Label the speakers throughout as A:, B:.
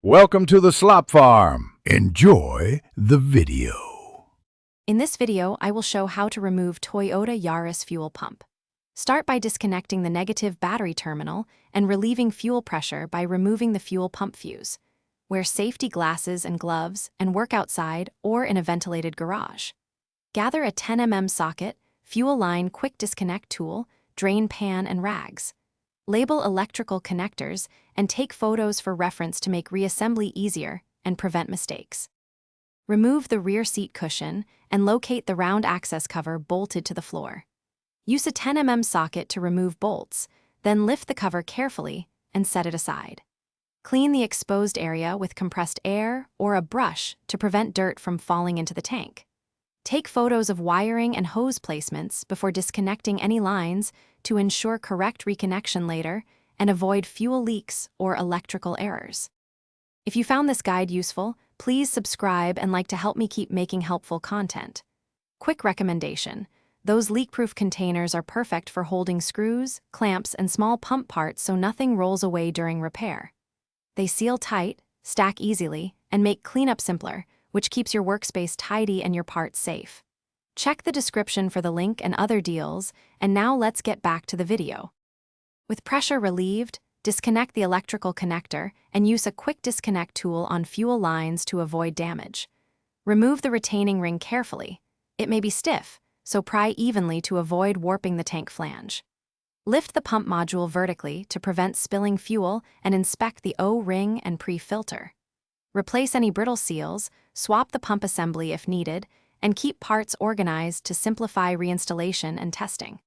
A: Welcome to the Slop Farm. Enjoy the video.
B: In this video, I will show how to remove Toyota Yaris fuel pump. Start by disconnecting the negative battery terminal and relieving fuel pressure by removing the fuel pump fuse. Wear safety glasses and gloves and work outside or in a ventilated garage. Gather a 10 mm socket, fuel line quick disconnect tool, drain pan, and rags. Label electrical connectors and take photos for reference to make reassembly easier and prevent mistakes. Remove the rear seat cushion and locate the round access cover bolted to the floor. Use a 10 mm socket to remove bolts, then lift the cover carefully and set it aside. Clean the exposed area with compressed air or a brush to prevent dirt from falling into the tank. Take photos of wiring and hose placements before disconnecting any lines to ensure correct reconnection later and avoid fuel leaks or electrical errors. If you found this guide useful, please subscribe and like to help me keep making helpful content. Quick recommendation: those leak-proof containers are perfect for holding screws, clamps, and small pump parts so nothing rolls away during repair. They seal tight, stack easily, and make cleanup simpler, which keeps your workspace tidy and your parts safe. Check the description for the link and other deals, and now let's get back to the video. With pressure relieved, disconnect the electrical connector and use a quick disconnect tool on fuel lines to avoid damage. Remove the retaining ring carefully. It may be stiff, so pry evenly to avoid warping the tank flange. Lift the pump module vertically to prevent spilling fuel and inspect the O-ring and pre-filter. Replace any brittle seals, swap the pump assembly if needed, and keep parts organized to simplify reinstallation and testing.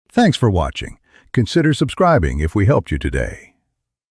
A: Thanks for watching. Consider subscribing if we helped you today.